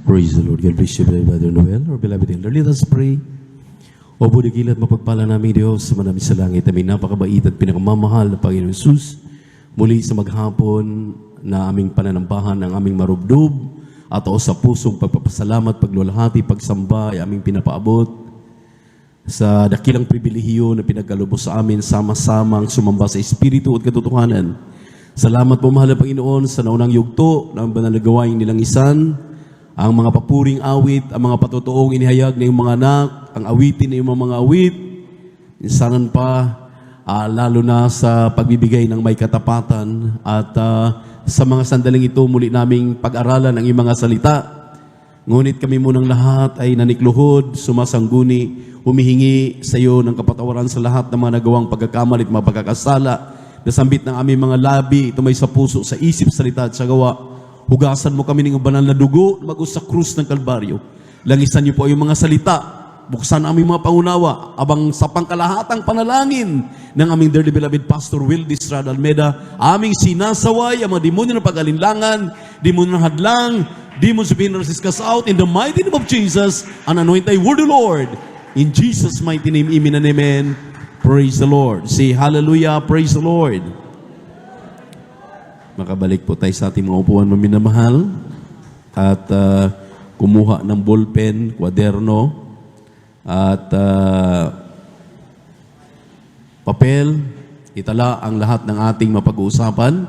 Praise the Lord. God bless you, Brother Noel, or beloved elder. Let us pray. O budigil at mapagpala namin Diyos sa manami sa langit, aming napakabait at pinakamamahal na Panginoon Jesus, muli sa maghapon na aming pananampahan ng aming marubdob at o sa pusong pagpapasalamat, paglulahati, pagsamba ay aming pinapaabot sa dakilang pribilehiyo na pinagkalubos sa amin, sama-samang sumamba sa Espiritu at katotohanan. Salamat po, mahal na Panginoon, sa naunang yugto ng banal na gawaing nilangisan, ang mga papuring awit, ang mga patutuong inihayag ng mga anak, ang awitin ng mga awit, insanan pa, lalo na sa pagbibigay ng may katapatan at sa mga sandaling ito muli naming pag-aralan ang iyong mga salita. Ngunit kami munang lahat ay nanikluhod, sumasangguni, humihingi sa iyo ng kapatawaran sa lahat ng mga nagawang pagkakamali at mga pagkakasala, nasambit ng aming mga labi, ito may sa puso, sa isip, salita at sa gawa. Hugasan mo kami ng banal na dugo mag sa krus ng Kalbaryo. Langisan niyo po ay mga salita. Buksan ang aming mga pangunawa abang sa pangkalahatang panalangin ng aming dearly beloved Pastor Will Distrad Almeida. Aming sinasaway ang mga demonyo ng pag-alinlangan, demonyo ng hadlang, demons of hindrances cast out in the mighty name of Jesus, and anoint thy word, O Lord. In Jesus' mighty name, amen and amen. Praise the Lord. Say hallelujah, praise the Lord. Makabalik po tayo sa ating mga upuan maminamahal at kumuha ng ballpen, kwaderno at papel. Itala ang lahat ng ating mapag-uusapan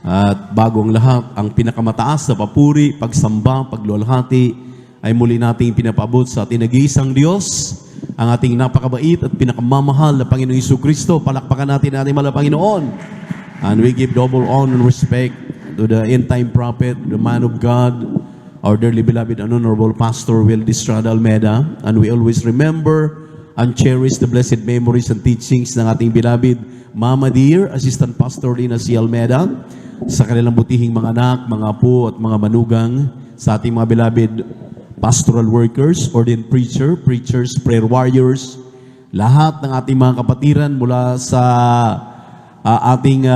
at bago ang lahat, ang pinakamataas na papuri, pagsamba, paglulahati ay muli nating pinapabot sa ating nag-iisang Diyos, ang ating napakabait at pinakamamahal na Panginoong Jesucristo. Palakpakan natin ang ating mahal na Panginoon. And we give double honor and respect to the end-time prophet, the man of God, our dearly beloved and honorable Pastor Will Distrad Almeida. And we always remember and cherish the blessed memories and teachings ng ating beloved Mama Dear, Assistant Pastor Lina C. Almeida, sa kanilang butihing mga anak, mga apo at mga manugang, sa ating mga beloved pastoral workers, ordained preachers, prayer warriors, lahat ng ating mga kapatiran mula sa ating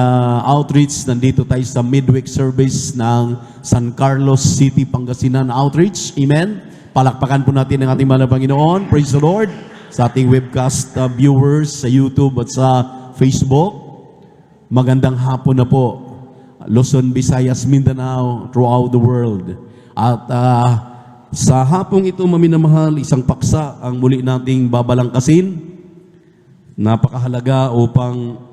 outreach. Nandito tayo sa midweek service ng San Carlos City, Pangasinan Outreach. Amen. Palakpakan po natin ang ating mahal na Panginoon. Praise the Lord. Sa ating webcast viewers sa YouTube at sa Facebook, magandang hapon na po. Luzon, Visayas, Mindanao, throughout the world. At sa hapong ito, maminamahal, isang paksa ang muli nating babalangkasin. Napakahalaga upang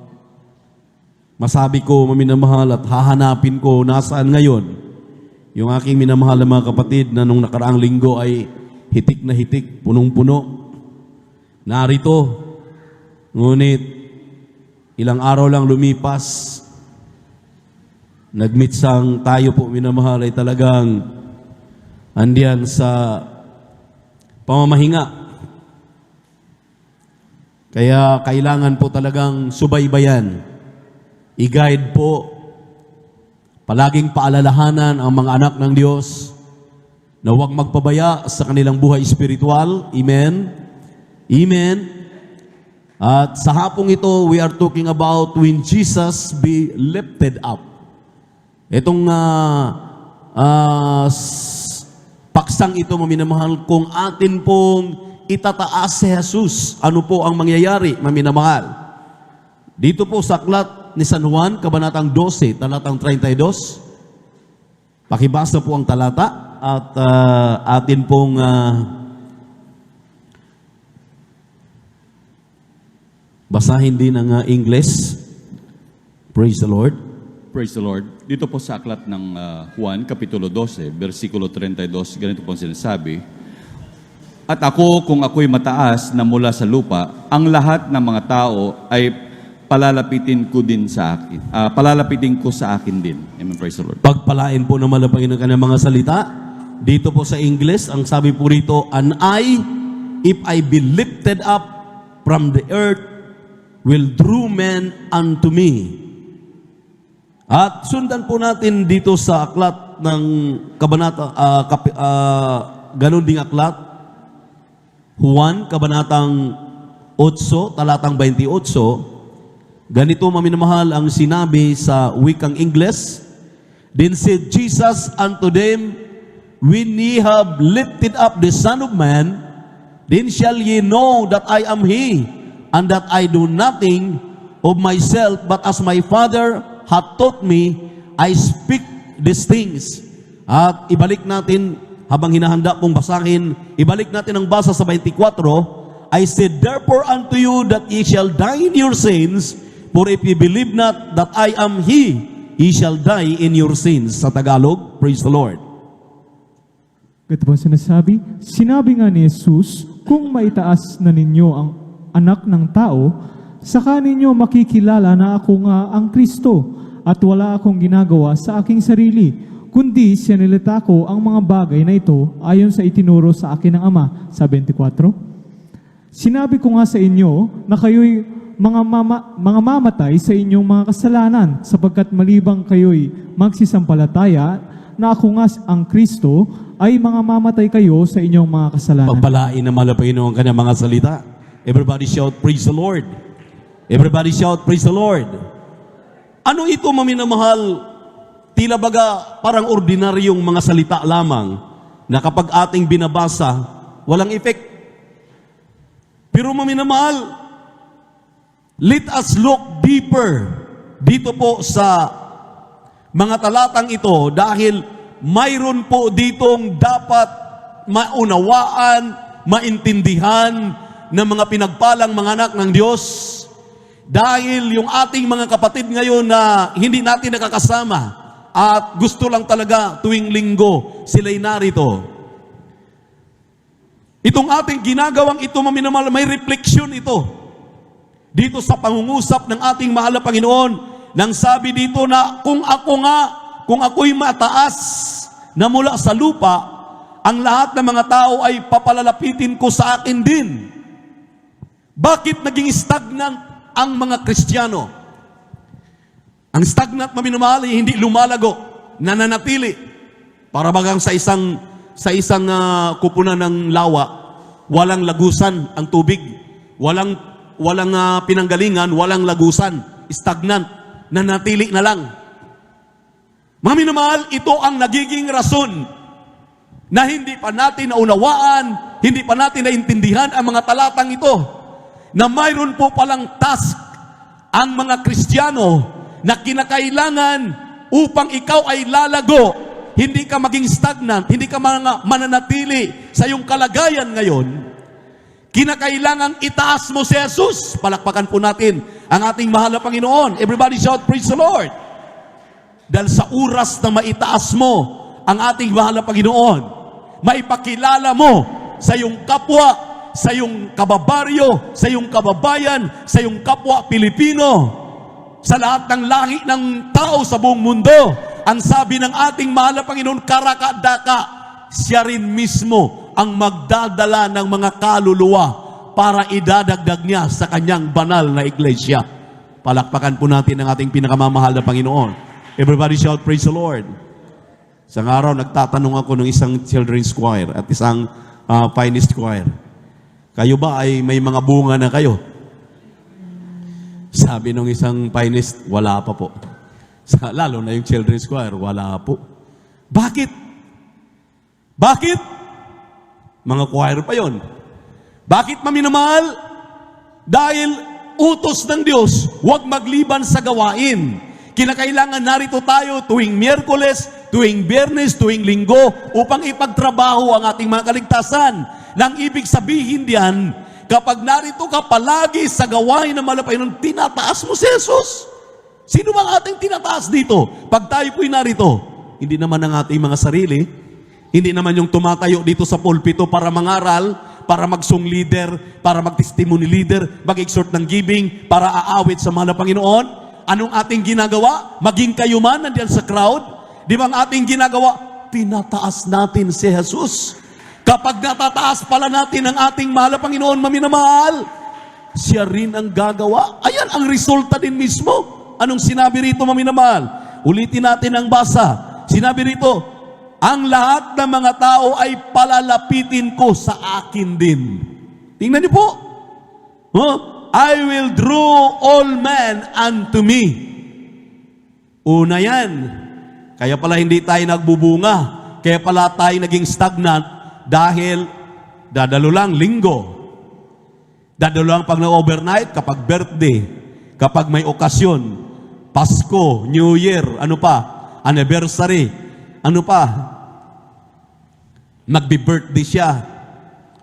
masabi ko, maminamahal, at hahanapin ko nasaan ngayon yung aking minamahal na mga kapatid na nung nakaraang linggo ay hitik na hitik, punong-puno. Narito, ngunit ilang araw lang lumipas, nagmitsang tayo po, minamahal, ay talagang andiyan sa pamamahinga. Kaya kailangan po talagang subaybayan. I-guide po, palaging paalalahanan ang mga anak ng Diyos na huwag magpabaya sa kanilang buhay espiritual. Amen? Amen? At sa hapong ito, we are talking about when Jesus be lifted up. Itong paksang ito, maminamahal, kung atin pong itataas si Jesus, ano po ang mangyayari, maminamahal? Dito po sa aklat ni San Juan, Kabanatang 12, talatang 32. Pakibasa po ang talata at atin pong basahin din ang English. Praise the Lord. Praise the Lord. Dito po sa aklat ng Juan, Kapitulo 12, versikulo 32, ganito po sinasabi, "At ako, kung ako'y mataas na mula sa lupa, ang lahat ng mga tao ay palalapitin ko sa akin din." Amen. Praise the Lord. Pagpalain po naman ang Panginoon kanyang mga salita. Dito po sa English, ang sabi po rito, "And I, if I be lifted up from the earth, will draw men unto me." At sundan po natin dito sa aklat ng kabanata, ganun ding aklat, Juan, Kabanatang 8, talatang 28, ganito, maminamahal, ang sinabi sa wikang Ingles. "Then said Jesus unto them, when ye have lifted up the Son of Man, then shall ye know that I am He, and that I do nothing of myself, but as my Father hath taught me, I speak these things. At ibalik natin, habang hinahanda pong basahin, ibalik natin ang basa sa 24, I said, therefore unto you that ye shall die in your sins, for if ye believe not that I am He, ye shall die in your sins. Sa Tagalog, praise the Lord. Ito po sinasabi nga ni Jesus, kung maitaas na ninyo ang anak ng tao, saka ninyo makikilala na ako nga ang Kristo, at wala akong ginagawa sa aking sarili, kundi sinilita ko ang mga bagay na ito ayon sa itinuro sa akin ng Ama. Sa 24, sinabi ko nga sa inyo na kayo'y mga mamatay sa inyong mga kasalanan, sapagkat malibang kayo'y magsisampalataya na ako nga ang Kristo, ay mga mamatay kayo sa inyong mga kasalanan. Pagpalain na malapay ang kanyang mga salita. Everybody shout, praise the Lord. Everybody shout, praise the Lord. Ano ito, maminamahal? Tila baga parang ordinaryong mga salita lamang na kapag ating binabasa, walang effect. Pero maminamahal, let us look deeper dito po sa mga talatang ito, dahil mayroon po ditong dapat maunawaan, maintindihan ng mga pinagpalang mga anak ng Diyos. Dahil yung ating mga kapatid ngayon na hindi natin nakakasama at gusto lang talaga tuwing linggo sila'y narito. Itong ating ginagawang ito, maminamahal, may refleksyon ito dito sa pangungusap ng ating mahal na Panginoon, nang sabi dito na kung ako'y mataas na mula sa lupa, ang lahat ng mga tao ay papalalapitin ko sa akin din. Bakit naging stagnant ang mga Kristiyano? Ang stagnant, maminamahal, ay hindi lumalago, nananatili. Para bagang sa isang kupunan ng lawa, walang lagusan ang tubig, walang pinanggalingan, walang lagusan, stagnant, nanatili na lang. Maminamahal, ito ang nagiging rason na hindi pa natin naunawaan, hindi pa natin naintindihan ang mga talatang ito, na mayroon po palang task ang mga Kristiyano na kinakailangan upang ikaw ay lalago, hindi ka maging stagnant, hindi ka mananatili sa iyong kalagayan ngayon. Kinakailangang itaas mo si Jesus. Palakpakan po natin ang ating mahal na Panginoon. Everybody shout, praise the Lord. Dahil sa oras na maitaas mo ang ating mahal na Panginoon, maipakilala mo sa iyong kapwa, sa iyong kababaryo, sa iyong kababayan, sa iyong kapwa Pilipino, sa lahat ng lahi ng tao sa buong mundo, ang sabi ng ating mahal na Panginoon, karakadaka, siya rin mismo ang magdadala ng mga kaluluwa para idadagdag niya sa kanyang banal na iglesia. Palakpakan po natin ang ating pinakamamahal na Panginoon. Everybody shout, praise the Lord. Isang araw, nagtatanong ako ng isang children's choir at isang finest choir. Kayo ba ay may mga bunga na kayo? Sabi nung isang finest, wala pa po. Lalo na yung children's choir, wala po. Bakit? Bakit? Mga choir pa yon. Bakit, maminamahal? Dahil utos ng Diyos, huwag magliban sa gawain. Kinakailangan narito tayo tuwing Miyerkules, tuwing Biyernes, tuwing Linggo, upang ipagtrabaho ang ating mga kaligtasan. Nang ibig sabihin diyan, kapag narito ka palagi sa gawain ng malapay nun, tinataas mo si Jesus. Sino bang ating tinataas dito? Pag tayo po'y narito, hindi naman ang ating mga sarili, hindi naman yung tumatayo dito sa pulpito para mangaral, para mag-song leader, para mag-testimony leader, mag-exhort ng giving, para aawit sa mahal na Panginoon. Anong ating ginagawa? Maging kayo man nandiyan sa crowd, di ba ang ating ginagawa? Tinataas natin si Jesus. Kapag natataas pala natin ang ating mahal na Panginoon, maminamahal, siya rin ang gagawa. Ayan ang resulta din mismo. Anong sinabi rito, maminamahal? Ulitin natin ang basa. Sinabi rito, ang lahat ng mga tao ay palalapitin ko sa akin din. Tingnan niyo po. I will draw all men unto me. Una yan. Kaya pala hindi tayo nagbubunga. Kaya pala tayo naging stagnant dahil dadalo lang linggo. Dadalo lang pag na-overnight, kapag birthday, kapag may okasyon, Pasko, New Year, ano pa, anniversary, ano pa, magbi-birthday siya.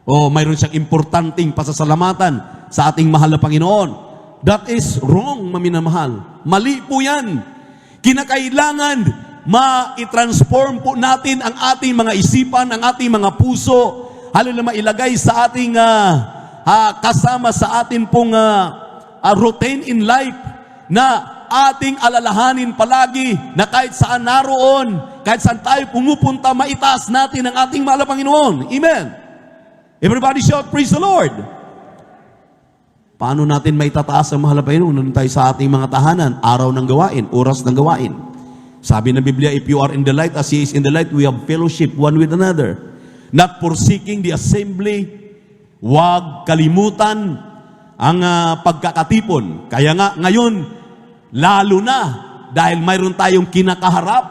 O mayroon siyang importanteng pasasalamatan sa ating mahal na Panginoon. That is wrong, maminamahal. Mali po yan. Kinakailangan ma-transform po natin ang ating mga isipan, ang ating mga puso, halina mailagay sa ating kasama sa ating pong routine in life na ating alalahanin palagi na kahit saan naroon, kahit saan tayo pumupunta, maitaas natin ang ating mahal na Panginoon. Amen. Everybody shout, praise the Lord. Paano natin maitataas ang mahal na Panginoon? Nandun tayo sa ating mga tahanan, araw ng gawain, oras ng gawain. Sabi ng Biblia, if you are in the light as He is in the light, we have fellowship one with another. Not forsaking the assembly, huwag kalimutan ang pagkakatipon. Kaya nga ngayon, lalo na dahil mayroon tayong kinakaharap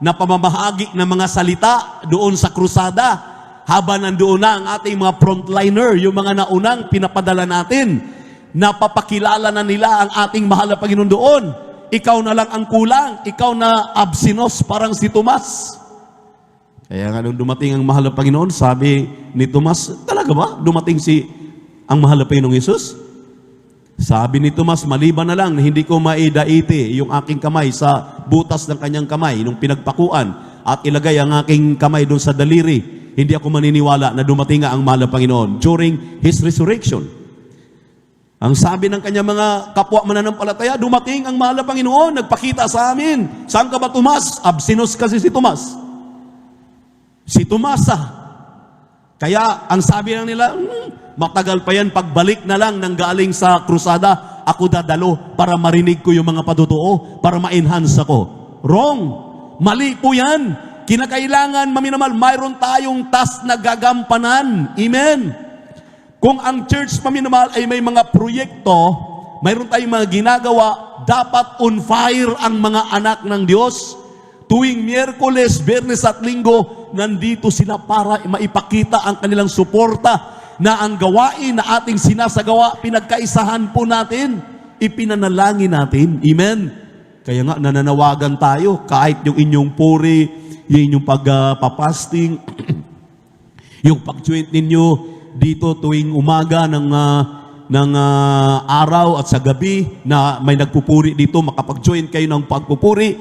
na pamamahagi ng mga salita doon sa krusada, habang nandoon na ang ating mga frontliner, yung mga naunang pinapadala natin, napapakilala na nila ang ating mahal na Panginoon doon. Ikaw na lang ang kulang, ikaw na absinos, parang si Tomas. Kaya nga nung dumating ang mahal na Panginoon, sabi ni Tomas, talaga ba dumating ang mahal na Panginoong Yesus? Sabi ni Tomas, maliban na lang na hindi ko maidaiti yung aking kamay sa butas ng kanyang kamay nung pinagpakuan at ilagay ang aking kamay doon sa daliri, hindi ako maniniwala na dumating nga ang mahal na Panginoon during His resurrection. Ang sabi ng kanyang mga kapwa mananampalataya, dumating ang mahal na Panginoon, nagpakita sa amin. Saan ka ba, Tomas? Absinos kasi si Tomas. Si Tomasa. Kaya ang sabi lang nila, matagal pa yan, pagbalik na lang nang galing sa krusada, ako dadalo para marinig ko yung mga patotoo, para ma-enhance ako. Wrong. Mali po yan. Kinakailangan, maminamal, mayroon tayong task na gagampanan. Amen. Kung ang church, paminamahal, ay may mga proyekto, mayroon tayong mga ginagawa, dapat on fire ang mga anak ng Diyos. Tuwing Miyerkules, Biyernes at Linggo, nandito sila para maipakita ang kanilang suporta na ang gawain na ating sinasagawa, pinagkaisahan po natin, ipinanalangin natin. Amen. Kaya nga, nananawagan tayo, kahit yung inyong puri, yung inyong pagpapasting, yung pag-joint ninyo, dito tuwing umaga ng araw at sa gabi na may nagpupuri dito, makapag-join kayo ng pagpupuri,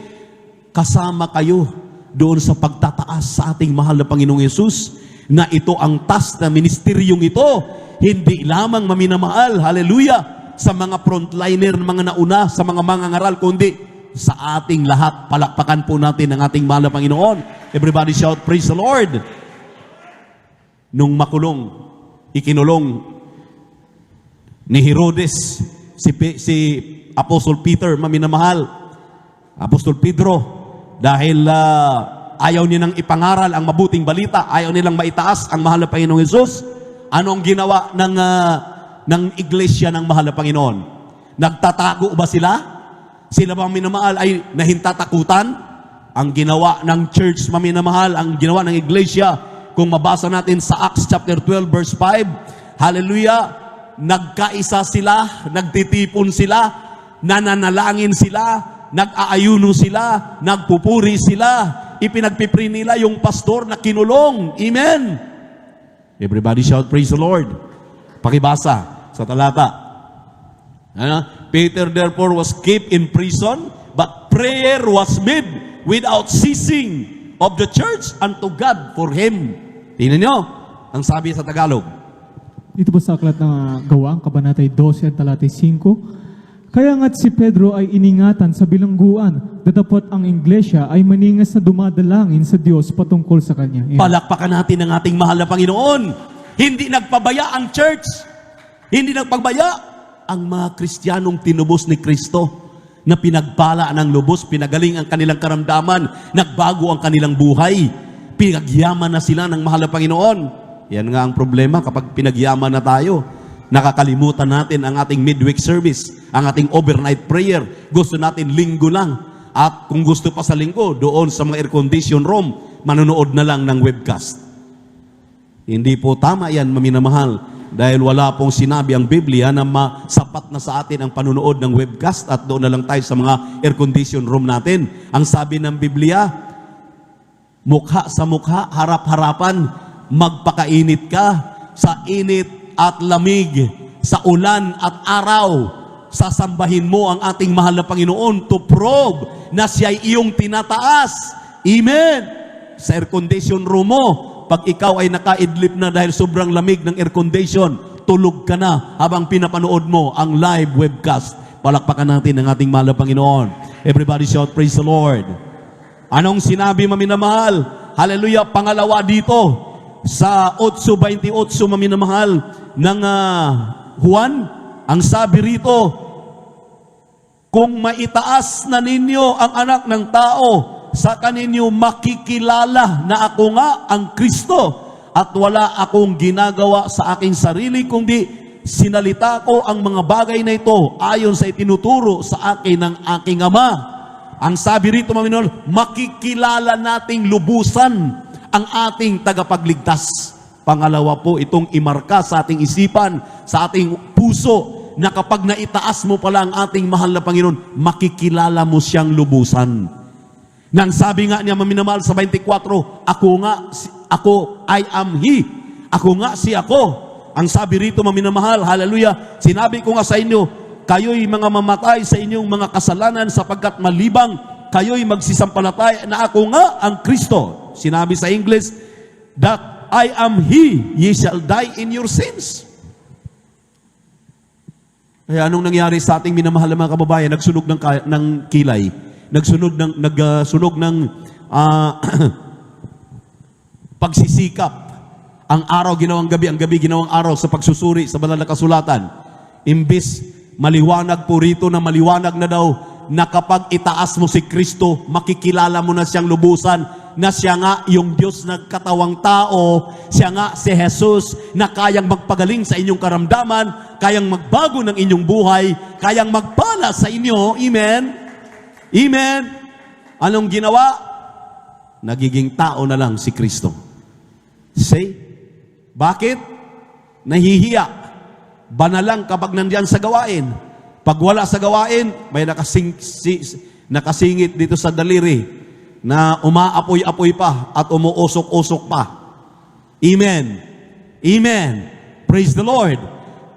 kasama kayo doon sa pagtataas sa ating mahal na Panginoong Yesus, na ito ang task na ministeryong ito, hindi lamang maminamahal, hallelujah, sa mga frontliner, mga nauna, sa mga mangangaral, kundi sa ating lahat. Palakpakan po natin ang ating mahal na Panginoon. Everybody shout, praise the Lord. Nung ikinulong ni Herodes si Apostle Peter, maminamahal, Apostle Pedro, dahil ayaw nilang ipangaral ang mabuting balita, ayaw nilang maitaas ang mahal na Panginoong Yesus. Anong ginawa ng iglesia ng mahal na Panginoon? Nagtatago ba sila? Sila ba, maminamahal, ay nahintatakutan? Ang ginawa ng church, maminamahal, ang ginawa ng iglesia, kung mabasa natin sa Acts chapter 12 verse 5, hallelujah, nagkaisa sila, nagtitipon sila, nananalangin sila, nag-aayuno sila, nagpupuri sila, ipinagpipri nila yung pastor na kinulong. Amen. Everybody shout, praise the Lord. Pakibasa sa talata. Peter therefore was kept in prison, but prayer was made without ceasing of the church unto God for him. Tingnan nyo, ang sabi sa Tagalog. Dito po sa aklat ng Gawang, Kabanatay 12 at talatay 5, kaya nga't si Pedro ay iningatan sa bilangguan, datapot ang iglesia ay maningas na dumadalangin sa Diyos patungkol sa Kanya. Amen. Palakpakan natin ang ating mahal na Panginoon. Hindi nagpabaya ang church. Hindi nagpabaya ang mga Kristiyanong tinubos ni Kristo, na pinagpala ng lubos, pinagaling ang kanilang karamdaman, nagbago ang kanilang buhay, pinagyaman na sila ng mahal na Panginoon. Yan nga ang problema kapag pinagyaman na tayo. Nakakalimutan natin ang ating midweek service, ang ating overnight prayer. Gusto natin linggo lang. At kung gusto pa sa linggo, doon sa mga air-conditioned room, manonood na lang ng webcast. Hindi po tama yan, maminamahal, dahil wala pong sinabi ang Biblia na sapat na sa atin ang panunood ng webcast at doon na lang tayo sa mga air-condition room natin. Ang sabi ng Biblia, mukha sa mukha, harap-harapan, magpakainit ka sa init at lamig, sa ulan at araw. Sasambahin mo ang ating mahal na Panginoon to prove na siya'y iyong tinataas. Amen! Sa air-condition room mo, pag ikaw ay nakaidlip na dahil sobrang lamig ng air condition, tulog ka na habang pinapanood mo ang live webcast. Palakpakan natin ang ating mahal na Panginoon. Everybody shout, praise the Lord. Anong sinabi, maminamahal? Hallelujah. Pangalawa dito, sa 8:28, maminamahal, ng Juan, ang sabi rito, kung maitaas na ninyo ang anak ng tao, sa kaninyo makikilala na ako nga ang Kristo at wala akong ginagawa sa aking sarili kundi sinalita ko ang mga bagay na ito ayon sa itinuturo sa akin ng aking Ama. Ang sabi rito, maminol, makikilala nating lubusan ang ating tagapagligtas. Pangalawa po, itong imarka sa ating isipan, sa ating puso, na kapag naitaas mo pala ang ating mahal na Panginoon, makikilala mo siyang lubusan. Nang sabi nga niya, maminamahal, sa 24, ako, I am He. Ako nga si ako. Ang sabi rito, maminamahal, hallelujah, sinabi ko nga sa inyo, kayo'y mga mamatay sa inyong mga kasalanan sapagkat malibang kayo'y magsisampalataya na ako nga ang Kristo. Sinabi sa English, that I am He, ye shall die in your sins. Kaya anong nangyari sa ating minamahal na mga kababayan? Nagsunog ng kilay. Nagsunog ng pagsisikap. Ang araw ginawang gabi, ang gabi ginawang araw sa pagsusuri sa banal na kasulatan. Imbis maliwanag po rito na maliwanag na daw na kapag itaas mo si Kristo, makikilala mo na siyang lubusan, na siya nga yung Diyos nagkatawang tao, siya nga si Jesus na kayang magpagaling sa inyong karamdaman, kayang magbago ng inyong buhay, kayang magpala sa inyo. Amen? Amen. Anong ginawa? Nagiging tao na lang si Kristo. Say, bakit? Nahihiya. Banalang kapag nandiyan sa gawain. Pag wala sa gawain, may nakasingit dito sa daliri na umaapoy-apoy pa at umuusok-usok pa. Amen. Amen. Praise the Lord.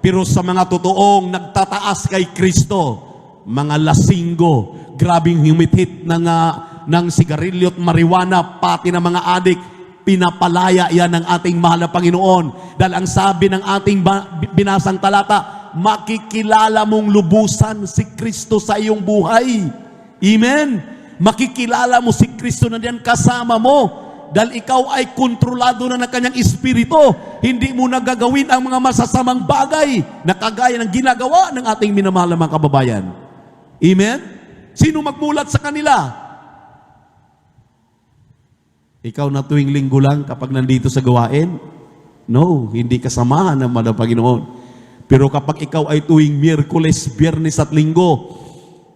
Pero sa mga totoong nagtataas kay Kristo, mga lasinggo, grabing humithit ng sigarilyo at marijuana, pati ng mga adik, pinapalaya yan ng ating mahal na Panginoon. Dahil ang sabi ng ating binasang talata, makikilala mong lubusan si Kristo sa iyong buhay. Amen? Makikilala mo si Kristo na diyan kasama mo. Dahil ikaw ay kontrolado na ng kanyang espiritu. Hindi mo nagagawin ang mga masasamang bagay na kagaya ng ginagawa ng ating minamahal na mga kababayan. Amen? Sino magmulat sa kanila? Ikaw na tuwing linggo lang kapag nandito sa gawain? No, hindi kasamahan ng mga Panginoon. Pero kapag ikaw ay tuwing Miyerkules, Biyernes at Linggo,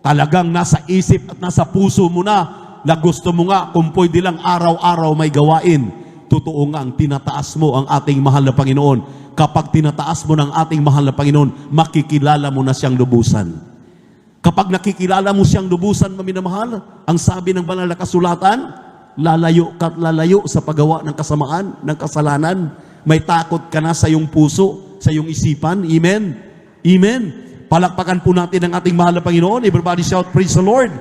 talagang nasa isip at nasa puso mo na gusto mo nga kung pwede lang araw-araw may gawain. Totoo nga ang tinataas mo ang ating mahal na Panginoon. Kapag tinataas mo ng ating mahal na Panginoon, makikilala mo na siyang lubusan. Kapag nakikilala mo siyang lubusan, maminamahal, ang sabi ng banal na kasulatan, lalayo ka't lalayo sa paggawa ng kasamaan, ng kasalanan. May takot ka na sa iyong puso, sa iyong isipan. Amen? Amen? Palakpakan po natin ang ating mahal na Panginoon. Everybody shout, praise the Lord.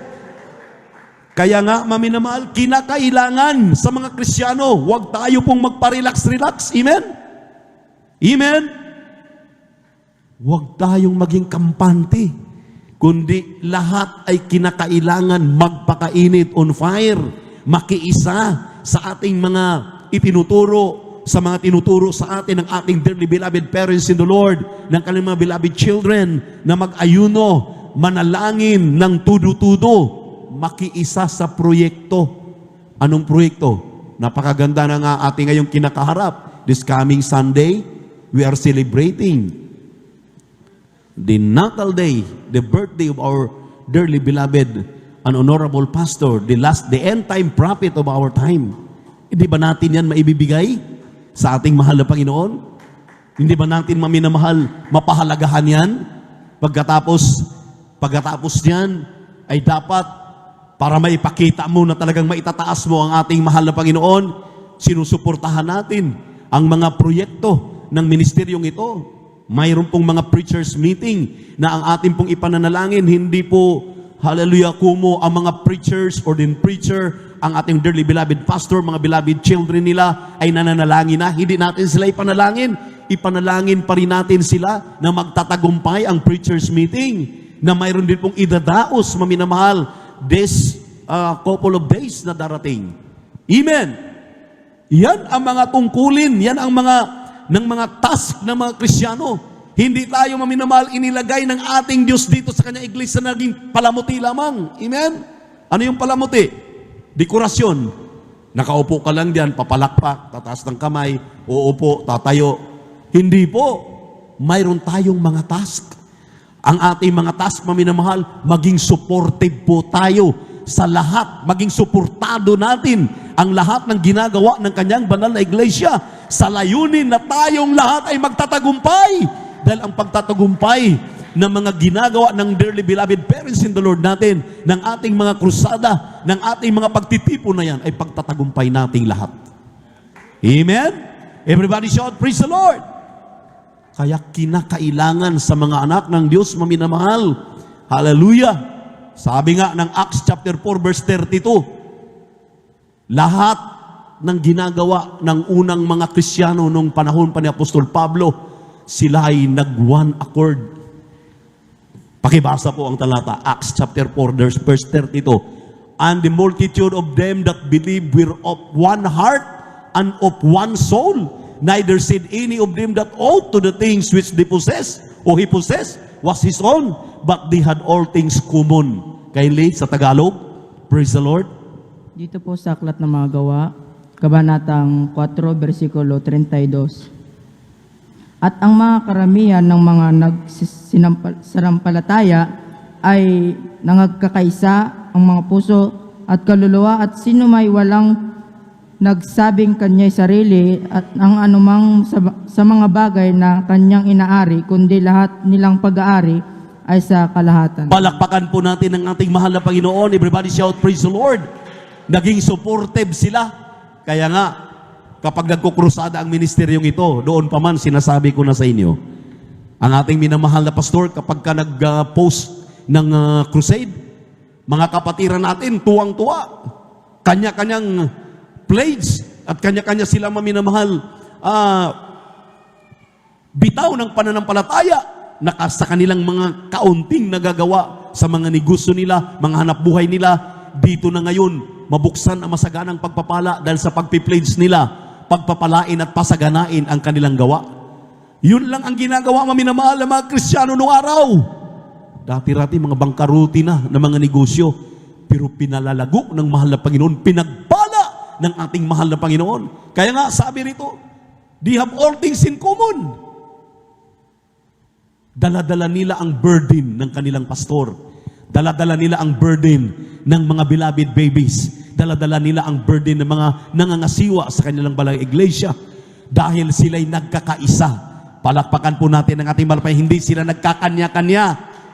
Kaya nga, maminamahal, kinakailangan sa mga Kristiyano, huwag tayo pong magpa-relax-relax. Amen? Amen? Huwag tayong maging kampante, kundi lahat ay kinakailangan magpakainit, on fire, makiisa sa ating mga itinuturo, sa mga tinuturo sa atin ng ating dearly beloved parents in the Lord, ng kanilang mga beloved children, na mag-ayuno, manalangin ng tudo-tudo, makiisa sa proyekto. Anong proyekto? Napakaganda na nga ating ngayong kinakaharap. This coming Sunday, we are celebrating the natal day, the birthday of our dearly beloved and honorable pastor, the end time prophet of our time. Hindi ba natin yan maibibigay sa ating mahal na Panginoon? Hindi ba natin maminamahal, mapahalagahan yan? Pagkatapos niyan, ay dapat, para maipakita mo na talagang maitataas mo ang ating mahal na Panginoon, sinusuportahan natin ang mga proyekto ng ministeryong ito. Mayroon pong mga preachers meeting na ang ating pong ipananalangin, hindi po, hallelujah, kumo ang mga preachers or din preacher, ang ating dearly beloved pastor, mga beloved children nila ay nananalangin na. Hindi natin sila ipanalangin. Ipanalangin pa rin natin sila na magtatagumpay ang preachers meeting, na mayroon din pong idadaos, maminamahal, this couple of days na darating. Amen. Yan ang mga tungkulin, yan ang mga task ng mga Kristiyano. Hindi tayo maminamahal inilagay ng ating Diyos dito sa kanyang iglesia na naging palamuti lamang. Amen? Ano yung palamuti? Dekorasyon. Nakaupo ka lang diyan, papalakpak, tataas ng kamay, uupo, tatayo. Hindi po. Mayroon tayong mga task. Ang ating mga task, maminamahal, maging supportive po tayo sa lahat. Maging suportado natin ang lahat ng ginagawa ng kanyang banal na iglesia sa layunin na tayong lahat ay magtatagumpay. Dahil ang pagtatagumpay ng mga ginagawa ng dearly beloved parents in the Lord natin, ng ating mga krusada, ng ating mga pagtitipon na yan, ay pagtatagumpay nating lahat. Amen? Everybody shout, praise the Lord! Kaya kinakailangan sa mga anak ng Diyos maminamahal. Hallelujah! Sabi nga ng Acts chapter 4 verse 32, lahat ng ginagawa ng unang mga Kristiyano nung panahon pa ni Apostol Pablo, sila ay nag-one accord. Pakibasa po ang talata, Acts chapter 4, verse 32. And the multitude of them that believed were of one heart and of one soul. Neither said any of them that all to the things which they possessed, or he possessed, was his own, but they had all things common. Kindly, sa Tagalog, praise the Lord. Dito po sa Aklat ng Mga Gawa, Kabanatang 4, versikulo 32. At ang mga karamihan ng mga nagsinampalataya ay nangagkakaisa ang mga puso at kaluluwa, at sino may walang nagsabing kanya'y sarili at ang anumang sa mga bagay na kanyang inaari, kundi lahat nilang pag-aari ay sa kalahatan. Palakpakan po natin ang ating mahal na Panginoon. Everybody shout, praise the Lord. Naging supportive sila. Kaya nga, kapag nagkukrusada ang ministeryong ito, doon pa man sinasabi ko na sa inyo, ang ating minamahal na pastor, kapag ka nag-post ng crusade, mga kapatiran natin, tuwang-tuwa. Kanya-kanyang pledge at kanya-kanya sila maminamahal bitaw ng pananampalataya sa kanilang mga kaunting nagagawa sa mga negosyo nila, mga hanap buhay nila. Dito na ngayon, mabuksan ang masaganang pagpapala dahil sa pagpipledge nila, pagpapalain at pasaganain ang kanilang gawa. Yun lang ang ginagawa maminamahal ng mga Kristiyano noong araw. Dati-rati mga bangkaruti na ng mga negosyo, pero pinalalago ng mahal na Panginoon, pinagpala ng ating mahal na Panginoon. Kaya nga sabi rito, they have all things in common. Dala-dala nila ang burden ng kanilang pastor. Dala-dala nila ang burden ng mga beloved babies. Dala-dala nila ang burden ng mga nangangasiwa sa kanilang balang iglesia. Dahil sila'y nagkakaisa. Palakpakan po natin ang ating malapay. Hindi sila nagkakanya-kanya.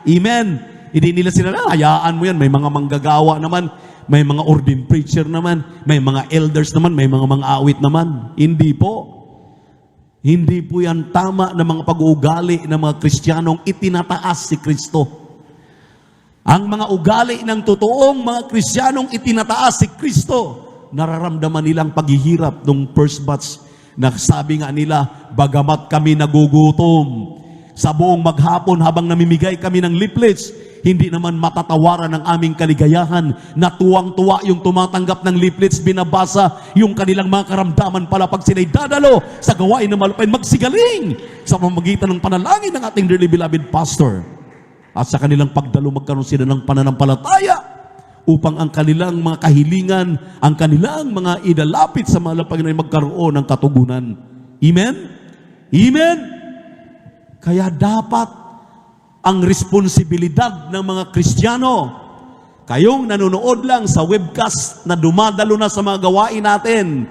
Amen. Hindi nila sila, hayaan mo yan. May mga manggagawa naman. May mga ordained preacher naman. May mga elders naman. May mga awit naman. Hindi po. Hindi po yan tama na mga pag-uugali ng mga Kristiyanong itinataas si Kristo. Ang mga ugali ng totoong mga Kristiyanong itinataas si Kristo, nararamdaman nilang paghihirap nung first batch na sabi nga nila, bagamat kami nagugutom, sa buong maghapon habang namimigay kami ng leaflets, hindi naman matatawaran ang aming kaligayahan na tuwang-tuwa yung tumatanggap ng leaflets, binabasa yung kanilang mga karamdaman pala pag sila'y dadalo sa gawain ng malupain, magsigaling sa pamamagitan ng panalangin ng ating dearly beloved pastor. At sa kanilang pagdalo, magkaroon sila ng pananampalataya upang ang kanilang mga kahilingan, ang kanilang mga idalapit sa mahal na Panginoon magkaroon ng katugunan. Amen? Amen? Kaya dapat ang responsibilidad ng mga Kristiyano, kayong nanonood lang sa webcast na dumadalo na sa mga gawain natin,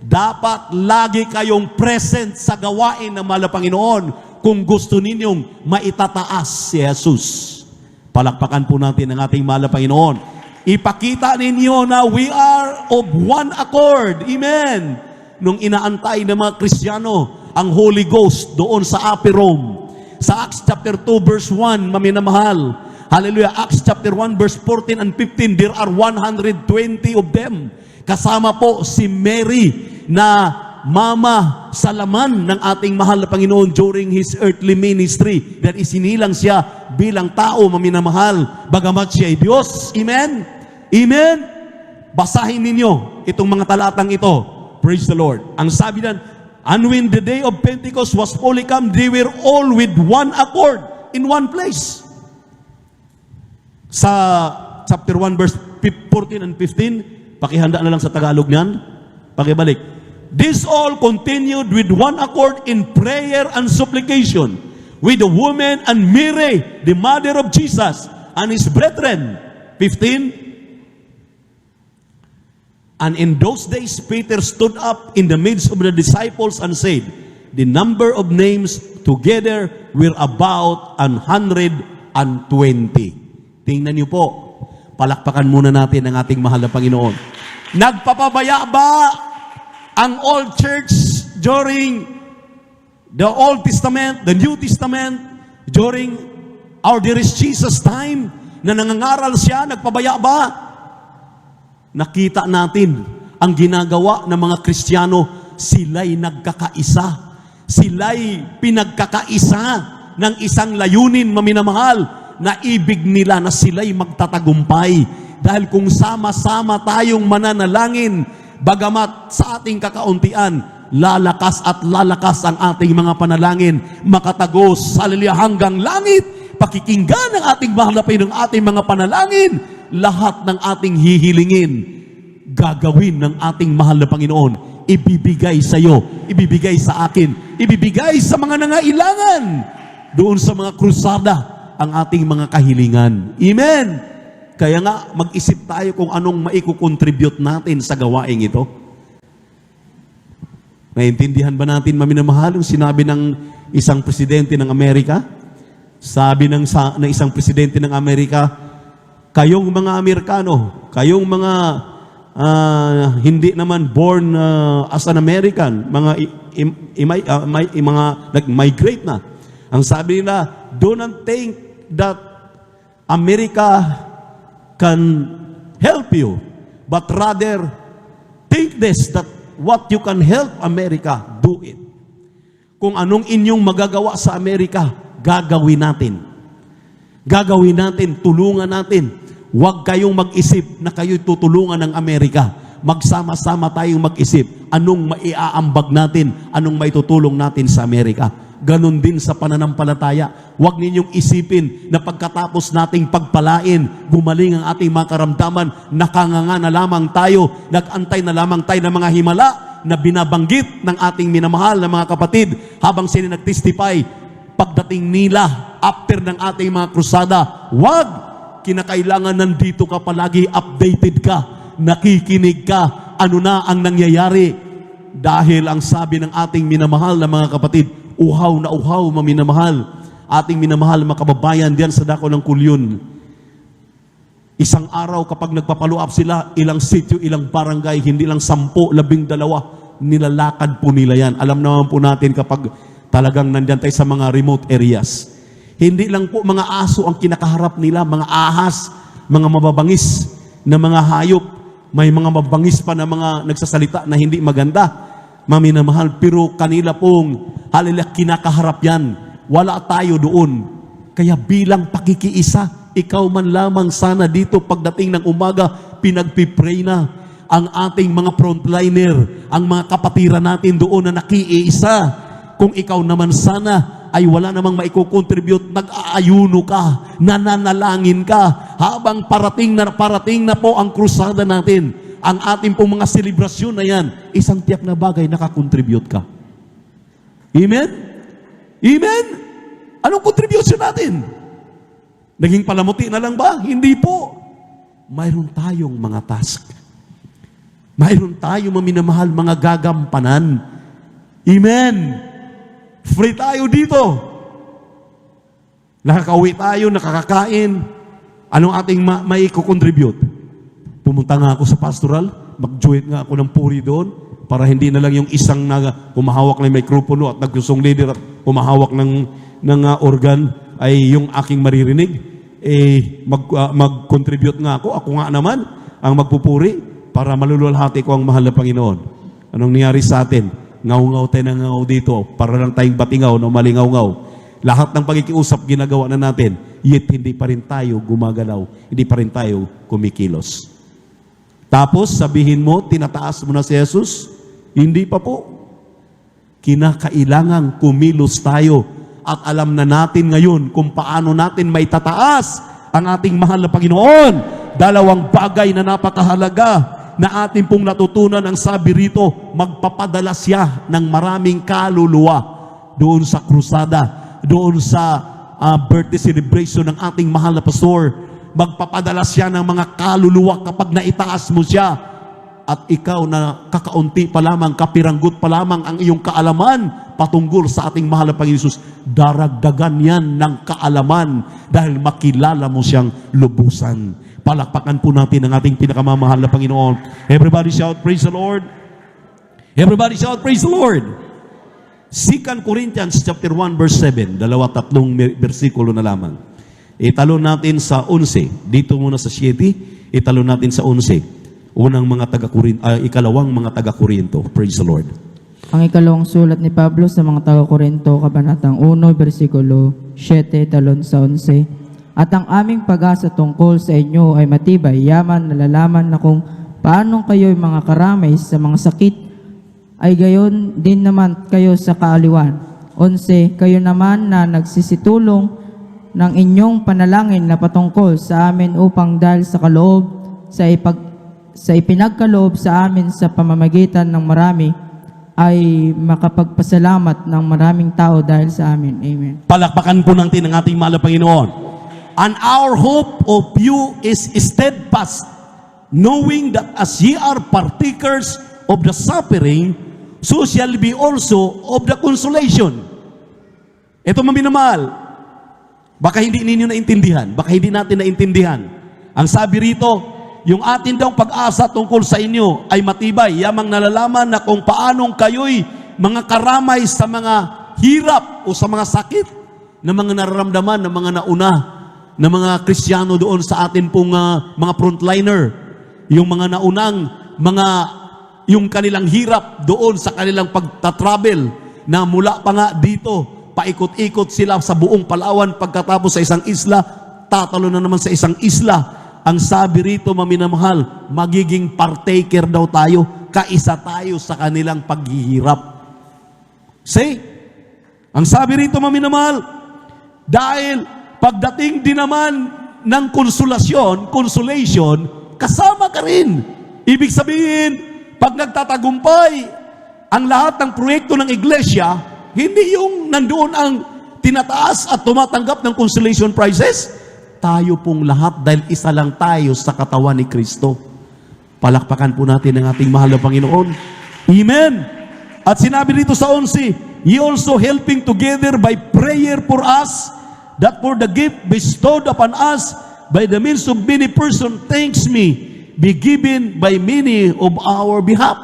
Dapat lagi kayong present sa gawain ng mahal na Panginoon kung gusto ninyong maitataas si Jesus. Palakpakan po natin ang ating mahal na Panginoon. Ipakita ninyo na we are of one accord. Amen. Nung inaantay ng mga Kristiyano ang Holy Ghost doon sa Upper Room. Sa Acts chapter 2 verse 1, maminamahal. Hallelujah. Acts chapter 1 verse 14 and 15, there are 120 of them. Kasama po si Mary na mama sa laman ng ating mahal na Panginoon during His earthly ministry. Dahil isinilang siya bilang tao maminamahal, bagamat siya ay Diyos. Amen? Amen? Basahin ninyo itong mga talatang ito. Praise the Lord. Ang sabi nan, and when the day of Pentecost was fully come, they were all with one accord in one place. Sa chapter 1 verse 14 and 15, pakihanda na lang sa Tagalog niyan. Pakibalik. This all continued with one accord in prayer and supplication with the woman and Mary, the mother of Jesus, and his brethren. 15. And in those days, Peter stood up in the midst of the disciples and said, the number of names together were about 120. Tingnan niyo po, palakpakan muna natin ang ating mahal na Panginoon. Nagpapabaya ba ang old church during the Old Testament, the New Testament, during our dearest Jesus time, na nangangaral siya, nagpabaya ba? Nakita natin ang ginagawa ng mga Kristiyano, sila'y nagkakaisa. Sila'y pinagkakaisa ng isang layunin, maminamahal, na ibig nila na sila'y magtatagumpay. Dahil kung sama-sama tayong mananalangin, bagamat sa ating kakauntian, lalakas at lalakas ang ating mga panalangin, makatagos, hallelujah, hanggang langit, pakikinggan ng ating mahal na Panginoon, ng ating mga panalangin, lahat ng ating hihilingin, gagawin ng ating mahal na Panginoon, ibibigay sa iyo, ibibigay sa akin, ibibigay sa mga nangailangan, doon sa mga krusada, ang ating mga kahilingan. Amen! Kaya nga, mag-isip tayo kung anong maikukontribute natin sa gawaing ito. Naintindihan ba natin, maminamahal, yung sinabi ng isang presidente ng Amerika? Sabi ng isang presidente ng Amerika, kayong mga Amerikano, kayong mga hindi naman born as an American, mga nag-migrate na. Ang sabi nila, do not think that America can help you, but rather think this, that what you can help America, do it. Kung anong inyong magagawa sa Amerika, gagawin natin. Gagawin natin, tulungan natin. Huwag kayong mag-isip na kayo'y tutulungan ng Amerika. Magsama-sama tayong mag-isip anong maiaambag natin, anong maitutulong natin sa Amerika. Ganon din sa pananampalataya. Huwag ninyong isipin na pagkatapos nating pagpalain, gumaling ang ating mga karamdaman, nakanganga na lamang tayo, nag-antay na lamang tayo ng mga himala na binabanggit ng ating minamahal na mga kapatid habang sila nag-testify pagdating nila after ng ating mga krusada. Huwag! Kinakailangan nandito ka palagi, updated ka, nakikinig ka, ano na ang nangyayari. Dahil ang sabi ng ating minamahal na mga kapatid, uhaw na uhaw, maminamahal, ating minamahal mga kababayan diyan sa dako ng Kulyon. Isang araw kapag nagpapalo up sila, ilang sityo, ilang barangay, hindi lang 10, 12, nilalakad po nila yan. Alam naman po natin kapag talagang nandyan tayo sa mga remote areas. Hindi lang po mga aso ang kinakaharap nila, mga ahas, mga mababangis na mga hayop. May mga mababangis pa na mga nagsasalita na hindi maganda, maminamahal. Pero kanila pong, hallelujah, kinakaharap yan. Wala tayo doon. Kaya bilang pakikiisa, ikaw man lamang sana dito pagdating ng umaga, pinagpipray na ang ating mga frontliner, ang mga kapatiran natin doon na nakiisa. Kung ikaw naman sana ay wala namang maiko-contribute, nag-aayuno ka, nananalangin ka, habang parating na po ang krusada natin, ang ating pong mga selebrasyon na yan, isang tiyak na bagay, nakakontribute ka. Amen? Amen? Anong contribution natin? Naging palamuti na lang ba? Hindi po. Mayroon tayong mga task. Mayroon tayo maminamahal mga gagampanan. Amen. Free tayo dito. Nakakauwi tayo, nakakakain. Anong ating may kukontribute? Pumunta nga ako sa pastoral, mag-join nga ako ng puri doon, para hindi na lang yung isang na humahawak ng mikropono at nagkusong leader at humahawak ng organ ay yung aking maririnig. Mag-contribute nga ako nga naman ang magpupuri para malululhati ko ang mahal na Panginoon. Anong nangyari sa atin? Ngaw-ngaw tayo na ngaw dito, para lang tayong batingaw na malingaw-ngaw. Lahat ng pakikiusap ginagawa na natin, yet hindi pa rin tayo gumagalaw, hindi pa rin tayo kumikilos. Tapos sabihin mo, tinataas mo na si Jesus? Hindi pa po. Kinakailangang kumilos tayo at alam na natin ngayon kung paano natin may tataas ang ating mahal na Panginoon. Dalawang bagay na napakahalaga na ating pong natutunan. Ang sabi rito, magpapadala siya ng maraming kaluluwa doon sa krusada, doon sa birthday celebration ng ating mahal na pastor. Magpapadala siya ng mga kaluluwa kapag naitaas mo siya. At ikaw na kakaunti pa lamang, kapiranggot pa lamang ang iyong kaalaman patungkol sa ating mahal na Panginoon Jesus, daragdagan yan ng kaalaman dahil makilala mo siyang lubusan. Palakpakan po natin ang ating pinakamamahal na Panginoon. Everybody shout, praise the Lord. Everybody shout, praise the Lord. 2 Corinthians chapter 1 verse 7, tatlong versikulo na lamang. Italo natin sa 11. Dito muna sa 7, italo natin sa 11. Ikalawang mga taga-Korinto. Praise the Lord. Ang ikalawang sulat ni Pablo sa mga taga-Korinto, kabanatang 1, versikulo 7, talon sa 11. At ang aming pag-asa tungkol sa inyo ay matibay, yaman, nalalaman na kung paanong kayo'y mga karamay sa mga sakit, ay gayon din naman kayo sa kaaliwan. 11. Kayo naman na nagsisitulong ng inyong panalangin na patungkol sa amin upang dahil sa kaloob, sa ipinagkaloob sa amin sa pamamagitan ng marami, ay makapagpasalamat ng maraming tao dahil sa amin. Amen. Palakpakan po natin ang ating mahal na Panginoon. And our hope of you is steadfast, knowing that as ye are partakers of the suffering, so shall be also of the consolation. Ito maminamahal, baka hindi ninyo naintindihan, baka hindi natin naintindihan. Ang sabi rito, yung atin daw pag-asa tungkol sa inyo ay matibay, yamang nalalaman na kung paanong kayo'y mga karamay sa mga hirap o sa mga sakit na mga nararamdaman ng mga nauna, na mga Kristiyano doon sa atin pong mga frontliner, yung mga naunang, yung kanilang hirap doon sa kanilang pagtatravel, na mula pa nga dito, paikot-ikot sila sa buong Palawan, pagkatapos sa isang isla, tatalo na naman sa isang isla. Ang sabi rito, maminamahal, magiging partaker daw tayo, kaisa tayo sa kanilang paghihirap. See? Ang sabi rito, maminamahal, dahil pagdating din naman ng consolation, kasama ka rin. Ibig sabihin, pag nagtatagumpay ang lahat ng proyekto ng iglesia, hindi yung nandoon ang tinataas at tumatanggap ng consolation prizes. Tayo pong lahat dahil isa lang tayo sa katawan ni Kristo. Palakpakan po natin ang ating mahal na Panginoon. Amen. At sinabi dito sa 11, ye also helping together by prayer for us, that for the gift bestowed upon us by the means of many persons, thanks me, be given by many of our behalf.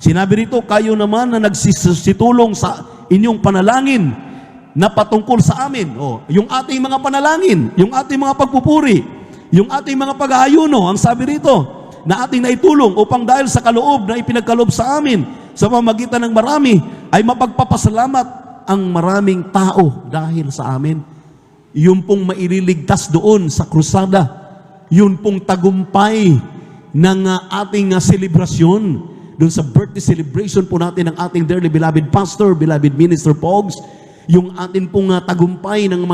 Sinabi rito, kayo naman na nagsisitulong sa inyong panalangin na patungkol sa amin. Yung ating mga panalangin, yung ating mga pagpupuri, yung ating mga pag-aayuno, ang sabi rito, na ating naitulong upang dahil sa kaloob na ipinagkaloob sa amin, sa pamamagitan ng marami, ay mapagpapasalamat ang maraming tao dahil sa amin. Yung pong maililigtas doon sa krusada, yun pong tagumpay ng ating selebrasyon, doon sa birthday celebration po natin ng ating dearly beloved pastor, beloved minister Pogs, yung atin pong tagumpay ng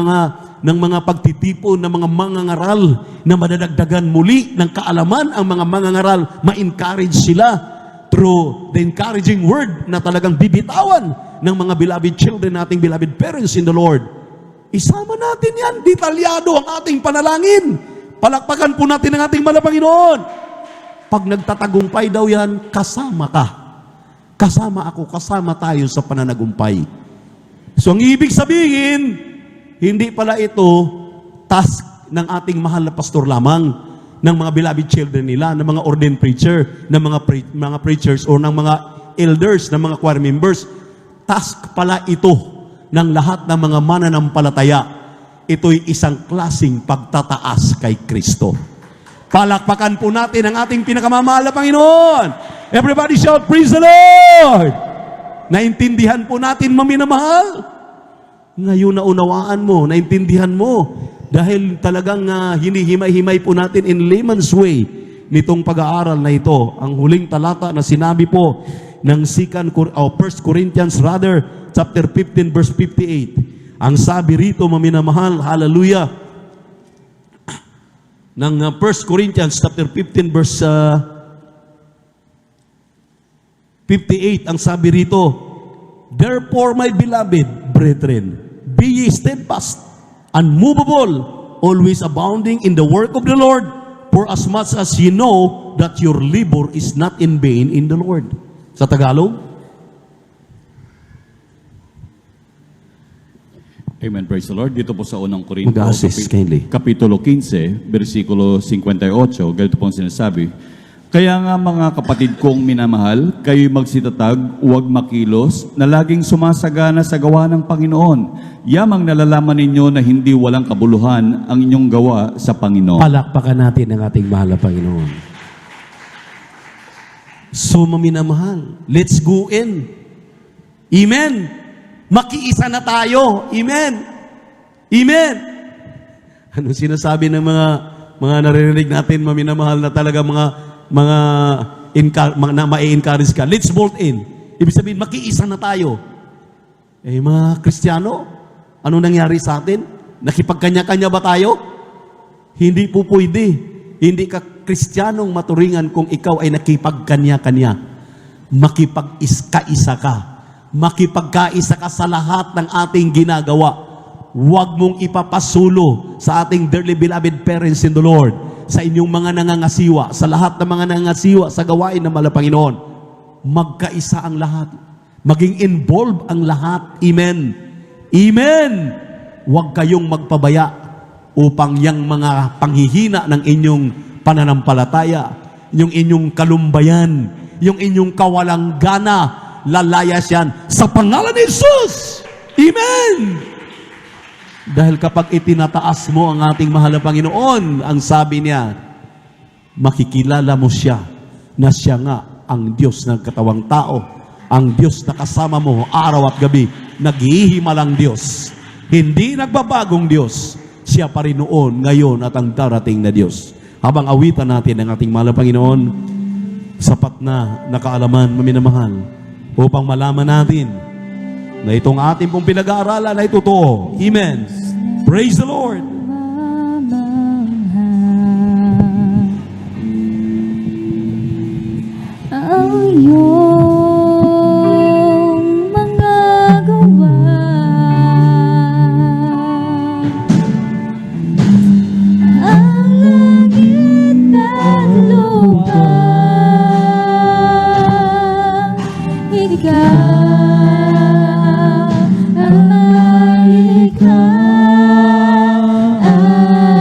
mga pagtitipon ng mga mangangaral na madadagdagan muli ng kaalaman ang mga mangangaral, ma-encourage sila through the encouraging word na talagang bibitawan ng mga beloved children, nating beloved parents in the Lord. Isama natin yan, detalyado ang ating panalangin. Palakpakan po natin ang ating mahal na Panginoon. Pag nagtatagumpay daw yan, kasama ka. Kasama ako, kasama tayo sa pananagumpay. So ang ibig sabihin, hindi pala ito task ng ating mahal na pastor lamang, ng mga beloved children nila, ng mga ordained preacher, ng mga preachers, o ng mga elders, ng mga choir members. Task pala ito ng lahat ng mga mananampalataya. Ito'y isang klaseng pagtataas kay Kristo. Palakpakan po natin ang ating pinakamamahal na Panginoon. Everybody shout, praise the Lord! Naintindihan po natin, maminamahal. Ngayon naunawaan mo, naintindihan mo. Dahil talagang hinihimay-himay po natin in layman's way nitong pag-aaral na ito. Ang huling talata na sinabi po ng 1 Corinthians chapter 15 verse 58. Ang sabi rito, maminamahal, hallelujah, ng 1 Corinthians chapter 15 verse 58, ang sabi rito, therefore, my beloved brethren, be ye steadfast, unmovable, always abounding in the work of the Lord, for as much as ye know that your labor is not in vain in the Lord. Sa Tagalog, Amen, praise the Lord. Dito po sa unang Korinto, Mag-assist kindly. Kapitulo 15, versikulo 58, ganito pong sinasabi, kaya nga mga kapatid kong minamahal, kayo'y magsitatag, huwag makilos, na laging sumasagana sa gawa ng Panginoon. Yamang nalalaman ninyo na hindi walang kabuluhan ang inyong gawa sa Panginoon. palakpakan natin ang ating mahal na Panginoon. So, maminamahal, let's go in. Amen. Makiisa na tayo. Amen. Amen. Ano sinasabi ng mga naririnig natin, maminamahal na talaga mga na ma-encourage ka. Let's bolt in. Ibig sabihin, makiisa na tayo. Eh, mga Kristiyano, ano nangyari sa atin? Nakipagkanya-kanya ba tayo? Hindi po pwede. Hindi ka Kristiyanong maturingan kung ikaw ay nakipagkanya-kanya. Makipag-isa ka. Makipagkaisa ka sa lahat ng ating ginagawa. Huwag mong ipapasulo sa ating dearly beloved parents in the Lord, sa inyong mga nangangasiwa, sa lahat ng mga nangangasiwa sa gawain ng mahal na Panginoon. Magkaisa ang lahat. Maging involved ang lahat. Amen. Amen. Huwag kayong magpabaya upang yang mga panghihina ng inyong pananampalataya, yung inyong kalumbayan, yung inyong kawalang gana, lalayas yan sa pangalan ni Jesus. Amen. Dahil kapag itinataas mo ang ating mahal na Panginoon, ang sabi niya, makikilala mo siya na siya nga ang Diyos ng katawang tao, ang Diyos na kasama mo araw at gabi, naghihimalang Diyos, hindi nagbabagong Diyos. Siya pa rin noon, ngayon at ang darating na Diyos. Habang awitan natin ang ating mahal na Panginoon, sapat na nakaalaman, maminamahal, upang malaman natin na itong ating pong pinag-aaralan ay totoo. Amen. Praise the Lord. Ang iyong mga gawa ang langit at lupa, ikaw ang malikha,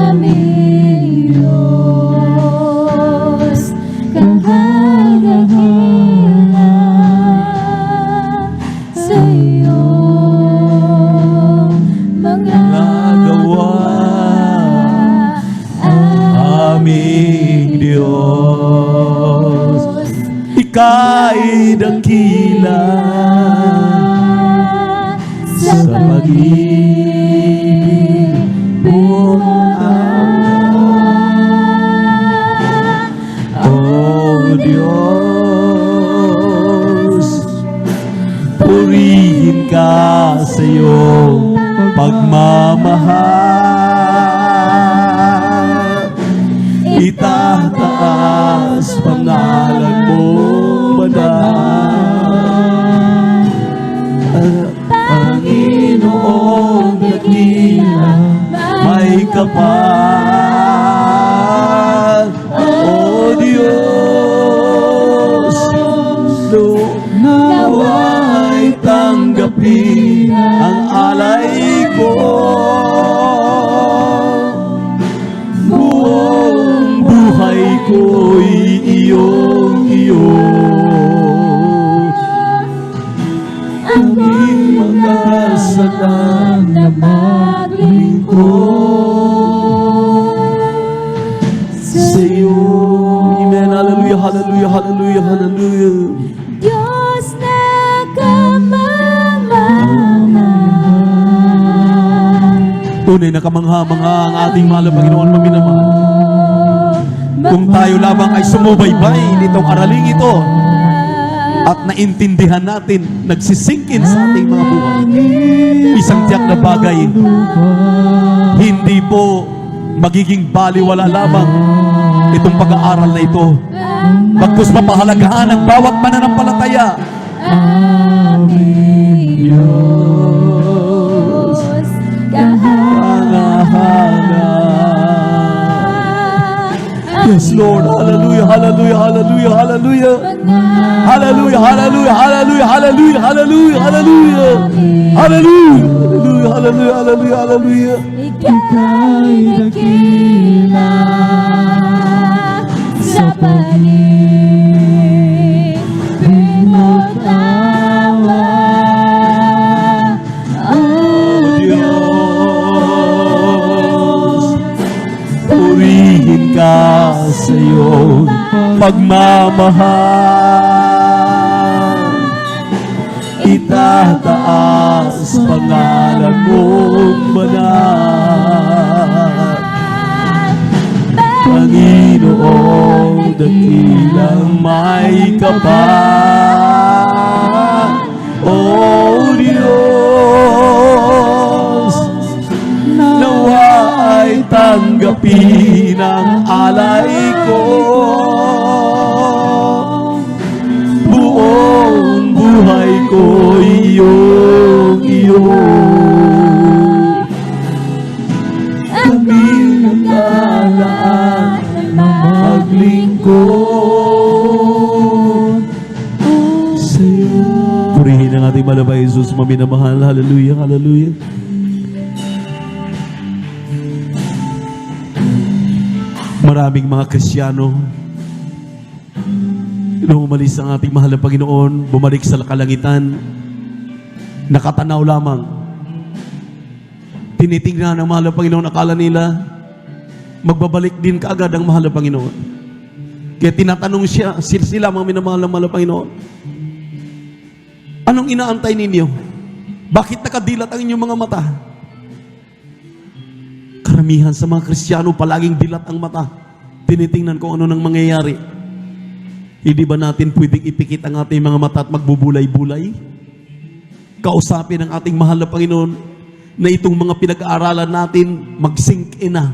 aming Diyos, kahagahila sa iyong mga Nagawa aming Diyos, ika'y dakila sa pag-ibig mo. O Diyos, purihin ka sa iyong pagmamahal. Itataas pangalan mo, banal. Panginoong dakila, may kapal. O Diyos, tanggapin ang alay ko. Buong buhay ko'y iyong-iyo. Aming magkasalan na maglingkod sa iyo. Amen. Hallelujah, hallelujah, hallelujah, hallelujah. Diyos na kamamahal. Tunay na kamangha-mangha ang ating mahal na Panginoon, maminamahal. Kung tayo lamang ay sumubaybay nitong araling ito at naintindihan natin, nagsisingkin sa ating mga buhay, isang tiyak na bagay, hindi po magiging baliwala lamang itong pag-aaral na ito. Bagkus mapahalagahan ang bawat mananampalataya. Aming Diyos, Hanga-hanga. Yes, Lord. Hallelujah, hallelujah, hallelujah, hallelujah. Hallelujah, hallelujah, hallelujah, hallelujah, hallelujah, hallelujah. Hallelujah, hallelujah, hallelujah, hallelujah, hallelujah. Ika'y dakila sa paligid mo tawa. Oh Diyos, purihin ka sa iyong pagmamahal. Itataas pangalan mong banal. Panginoong dakilang may kapal. O Diyos, nawa ay tanggapin ang alay ko. Buong buhay ko iyong-iyo. Aming naglalaan maglingkod sa'yo. Purihin ang ating mahal na Jesus, maminamahal. Hallelujah, hallelujah. Maraming mga Kristiyano, nung umalis ang ating mahal na Panginoon, bumalik sa kalangitan, nakatanaw lamang. Tinitingnan ng mahal na Panginoon, akala nila, magbabalik din kaagad ang mahal na Panginoon. Kaya tinatanong sila mga minamahal ng mahal na Panginoon, anong inaantay ninyo? Bakit nakadilat ang inyong mga mata? Karamihan sa mga Kristiyano, palaging dilat ang mata. Tinitingnan kung ano nang mangyayari. Hindi ba natin pwedeng ipikit ang ating mga mata at magbubulay-bulay? Kausapin ang ating mahal na Panginoon na itong mga pinag-aaralan natin mag-sink in na.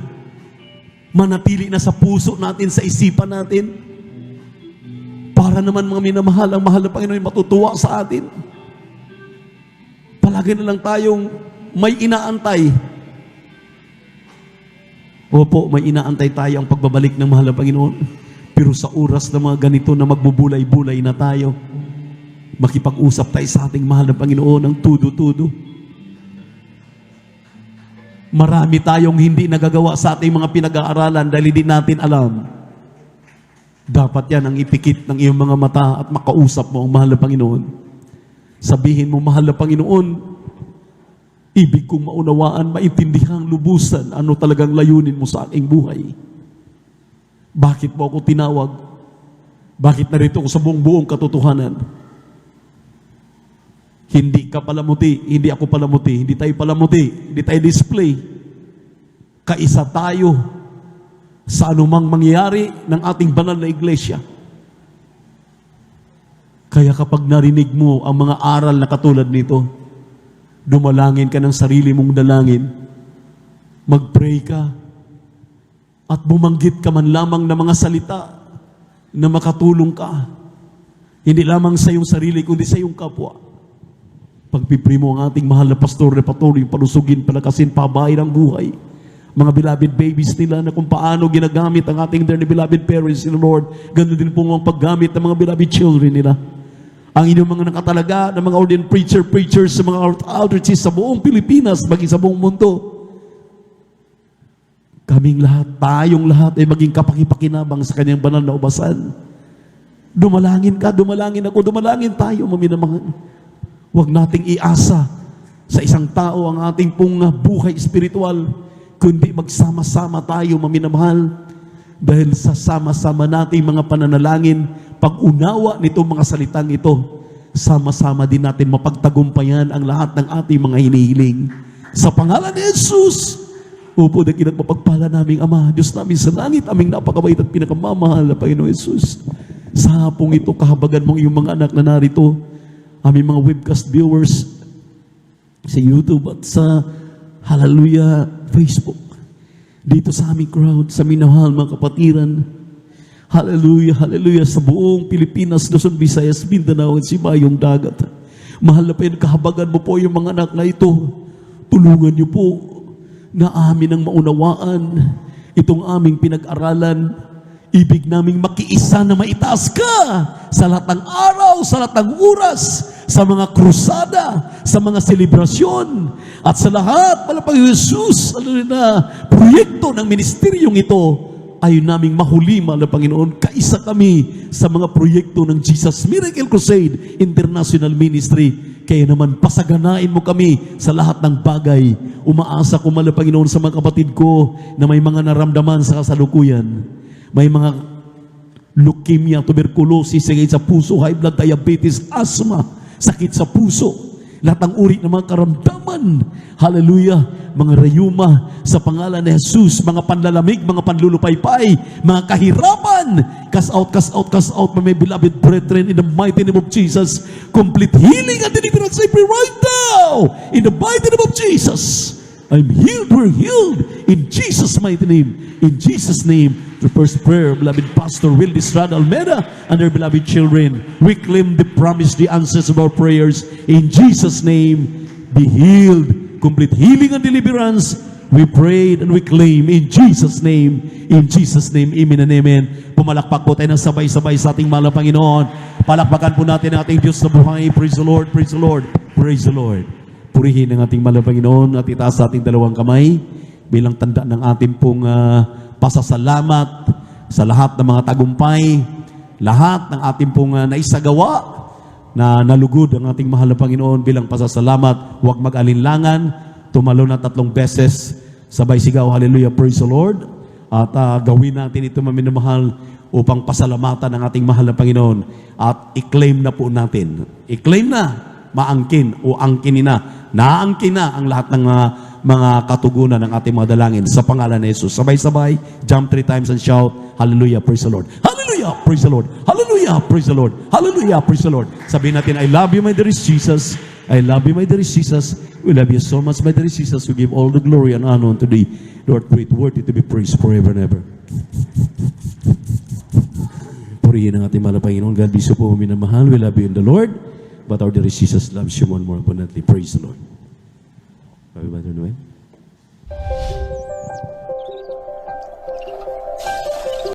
Manatili na sa puso natin, sa isipan natin. Para naman mga minamahal, ang mahal na Panginoon ay matutuwa sa atin. Palagi na lang tayong may inaantay. Opo, may inaantay tayo ang pagbabalik ng mahal na Panginoon. Pero sa oras na mga ganito na magbubulay-bulay na tayo, makipag-usap tayo sa ating mahal na Panginoon ng tudo-tudo. Marami tayong hindi nagagawa sa ating mga pinag-aaralan dahil hindi natin alam. Dapat yan ang ipikit ng iyong mga mata at makausap mo ang mahal na Panginoon. Sabihin mo, mahal na Panginoon, ibig kong maunawaan, maintindihan, lubusan, ano talagang layunin mo sa aking buhay. Bakit mo ako tinawag? Bakit narito ako sa buong katotohanan? Hindi ka palamuti, hindi ako palamuti, hindi tayo palamuti, hindi tayo display. Kaisa tayo sa anumang mangyayari ng ating banal na iglesia. Kaya kapag narinig mo ang mga aral na katulad nito, dumalangin ka ng sarili mong dalangin, mag-pray ka, at bumanggit ka man lamang ng mga salita na makatulong ka. Hindi lamang sa iyong sarili, kundi sa iyong kapwa. Pagpipray mo ang ating mahal na pastor, repertorio, palusugin, palakasin, pabahay ng buhay. Mga beloved babies nila na kung paano ginagamit ang ating dearly beloved parents in the Lord, ganoon din po ang paggamit ng mga beloved children nila. ang inyong mga nakatalaga ng mga ordained preachers sa mga outreaches sa buong Pilipinas, maging sa buong mundo. Kaming lahat, tayong lahat ay maging kapakipakinabang sa kanyang banal na ubasan. Dumalangin ka, dumalangin ako, dumalangin tayo, maminamahal. Huwag nating iasa sa isang tao ang ating pong buhay espiritual, kundi magsama-sama tayo, maminamahal. Dahil sa sama-sama nating mga pananalangin, pag-unawa nitong mga salitang ito, sama-sama din natin mapagtagumpayan ang lahat ng ating mga hinihiling. Sa pangalan ni Jesus, upo na kina't mapagpala naming Ama, Diyos namin sa langit, aming napakabait at pinakamamahal na Panginoon Jesus. Sa hapong ito, kahabagan mong iyong mga anak na narito, aming mga webcast viewers sa YouTube at sa Hallelujah Facebook. Dito sa aming crowd, sa minahal mga kapatiran, hallelujah, hallelujah, sa buong Pilipinas, Luzon, Visayas, Mindanao, at Sibayong Dagat. Mahal na kahabagan mo po yung mga anak na ito. Tulungan niyo po na amin ang maunawaan itong aming pinag-aralan. Ibig naming makiisa na maitaas ka sa lahat ng araw, sa lahat ng oras, sa mga krusada, sa mga selebrasyon, at sa lahat, palapag Jesus, na proyekto ng ministeryong ito, ayon naming mahuli, mahal na Panginoon, kaisa kami sa mga proyekto ng Jesus Miracle Crusade International Ministry. Kaya naman, pasaganain mo kami sa lahat ng bagay. Umaasa ko, mahal na Panginoon, sa mga kapatid ko na may mga naramdaman sa kasalukuyan. May mga leukemia, tuberculosis, sakit sa puso, high blood, diabetes, asthma, sakit sa puso, lahat ng uri ng mga karamdaman. Hallelujah. Mga rayuma sa pangalan ni Jesus, mga panlalamig, mga panlulupaypay, mga kahirapan, cast out, cast out, cast out, my beloved brethren, in the mighty name of Jesus. Complete healing and deliverance I pray right now, in the mighty name of Jesus. I'm healed, we're healed, in Jesus' mighty name. In Jesus' name, the first prayer, beloved Pastor Will Estrada Almeida and their beloved children, we claim the promise, the answers of our prayers. In Jesus' name, be healed. Complete healing and deliverance, we prayed and we claim in Jesus' name. In Jesus' name, amen and amen. Pumalakpak po tayo ng sabay-sabay sa ating mahal na Panginoon. Palakpakan po natin ang ating Diyos na buhay. Praise the Lord, praise the Lord, praise the Lord. Purihin ang ating mahal na Panginoon at itaas sa ating dalawang kamay bilang tanda ng ating pong pasasalamat sa lahat ng mga tagumpay, lahat ng ating pong naisagawa na nalugod ang ating mahal na Panginoon bilang pasasalamat. Huwag mag-alinlangan, tumalo na 3 beses, sabay sigaw, hallelujah, praise the Lord. At gawin natin ito, maminamahal, upang pasalamatan ng ating mahal na Panginoon. At i-claim na po natin. I-claim na, maangkin o angkinin na. Naangkin na ang lahat ng mga katugunan ng ating mga dalangin sa pangalan ni Jesus. Sabay-sabay, jump 3 times and shout, hallelujah, praise the Lord. Hallelujah, praise the Lord. Hallelujah, praise the Lord. Hallelujah, praise the Lord. Sabihin natin, I love you, my dearest Jesus. I love you, my dearest Jesus. We love you so much, my dearest Jesus. We give all the glory and honor unto thee. Lord, great, worthy to be praised forever and ever. Purihin ang ating mahal na Panginoon. God bless you po, minamahal. We love you in the Lord. But our dearest Jesus loves you more and more abundantly. Praise the Lord. Everybody,